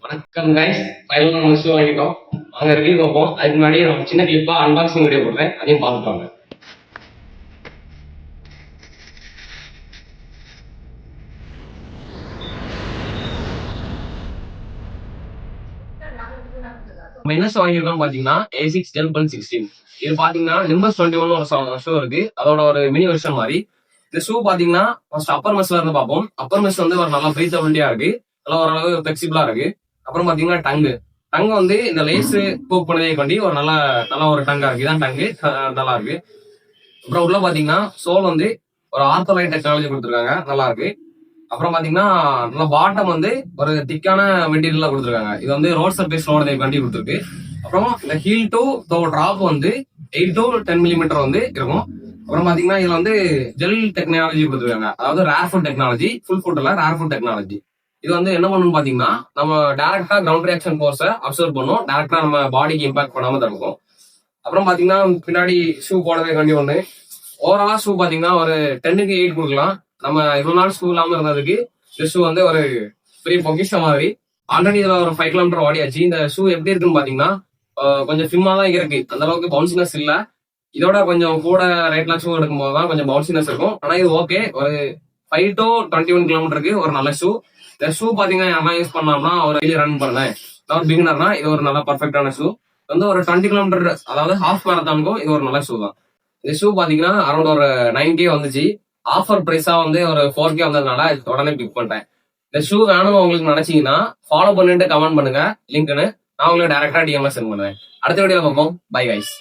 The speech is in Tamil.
வணக்கம் கைஸ். ஃபைனலாக நம்ம ஷூ வாங்கிட்டோம். அங்கே ரிவ்யூ பார்ப்போம். அதுக்கு முன்னாடி நம்ம சின்ன கிளிப்பாக அன்பாக்சிங் வீடியோ போடுறேன், அதையும் பார்த்துக்கோங்க. நம்ம என்ன ஷூ வாங்கியிருக்கோம் பார்த்தீங்கன்னா A6 10.16. இது பார்த்தீங்கன்னா நிம்பஸ் 21 ஒரு ஷூ இருக்கு. அதோட ஒரு மினி வெர்ஷன் மாதிரி. இந்த ஷூ பார்த்தீங்கன்னா ஃபர்ஸ்ட் அப்பர் மெஸ்ல இருந்து பார்ப்போம். அப்பர் மெஸ் வந்து ஒரு நல்லா பிரீத்தபிலிட்டியா இருக்கு, நல்லா ஓரளவு ஃபிளெக்சிபிளா இருக்கு. அப்புறம் பார்த்தீங்கன்னா டங்கு வந்து இந்த லேஸ் போக் பண்ணதே கொண்டி ஒரு நல்ல ஒரு டங்கா இருக்கு. இதான் டங்கு நல்லா இருக்கு. அப்புறம் உள்ள பாத்தீங்கன்னா சோல் வந்து ஒரு ஆர்த்தோலைன் டெக்னாலஜி கொடுத்துருக்காங்க, நல்லா இருக்கு. அப்புறம் பாத்தீங்கன்னா நல்லா பாட்டம் வந்து ஒரு திக்கான மெட்டீரியல்ல கொடுத்துருக்காங்க. இது வந்து ரோட் சர்ஃபேஸ் லோட வண்டி கொடுத்துருக்கு. அப்புறம் இந்த ஹீல் டு டிராப் வந்து 8 to 10 மில்லிமீட்டர் வந்து இருக்கும். அப்புறம் பாத்தீங்கன்னா இதுல வந்து ஜெல் டெக்னாலஜி கொடுத்துருக்காங்க, அதாவது ரேர்ஃபுட் டெக்னாலஜி, ஃபுல் ஃபுட்ல ரேர்ஃபுட் டெக்னாலஜி. இது வந்து என்ன பண்ணும் பாத்தீங்கன்னா நம்ம டைரக்டா கிரவுண்ட் ரியாக்ஷன் ஃபோர்ஸை அப்சர்வ் பண்ணும், டைரக்டா நம்ம பாடிக்கு இம்பாக்ட் பண்ணாம தடுக்கும். அப்புறம் பாத்தீங்கன்னா பின்னாடி ஷூ போடவே வேண்டி ஒண்ணு. ஓவராலா ஷூ பாத்தீங்கன்னா ஒரு 10க்கு 8 கொடுக்கலாம். நம்ம இவ்வளவு நாள் ஷூ இல்லாம இருந்ததுக்கு இந்த ஷூ வந்து ஒரு பெரிய பொக்கிஷம் மாதிரி. ஆல்ரெடி இதுல ஒரு 5 கிலோமீட்டர் ஓடியாச்சு. இந்த ஷூ எப்படி இருக்குன்னு பாத்தீங்கன்னா கொஞ்சம் ஃபிம்மா தான் இருக்கு, அந்த அளவுக்கு பவுன்சினஸ் இல்ல. இதோட கொஞ்சம் கூட ரேட்லாம் ஷூ எடுக்கும் போதுதான் கொஞ்சம் பவுன்சினஸ் இருக்கும். ஆனா இது ஓகே, ஒரு 5 to 21 கிலோமீட்டருக்கு ஒரு நல்ல ஷூ. இந்த ஷூ பாத்தீங்கன்னா யாரெல்லாம் யூஸ் பண்ணலாம்னா ஒரு டெய்லி ரன் பண்ணேன், ஒரு பிகினர்னா இது ஒரு நல்ல பர்ஃபெக்டான ஷூ. வந்து ஒரு 20 கிலோமீட்டர், அதாவது ஹாஃப் மேரத்தானுக்கும் இது ஒரு நல்ல ஷூ தான். இந்த ஷூ பாத்தீங்கன்னா அரௌண்ட் ஒரு 9K வந்துச்சு. ஆஃபர் பிரைஸா வந்து ஒரு 4K வந்ததுனால உடனே பிக் பண்ணிட்டேன். இந்த ஷூ வேணும்னு உங்களுக்கு நினைச்சீங்கன்னா ஃபாலோ பண்ணிட்டு கமெண்ட் பண்ணுங்க லிங்க்னு. நான் உங்களுக்கு டைரக்டா டிஎம்ல சென்ட் பண்ணுவேன். அடுத்த வீடியோல பார்ப்போம். Bye guys.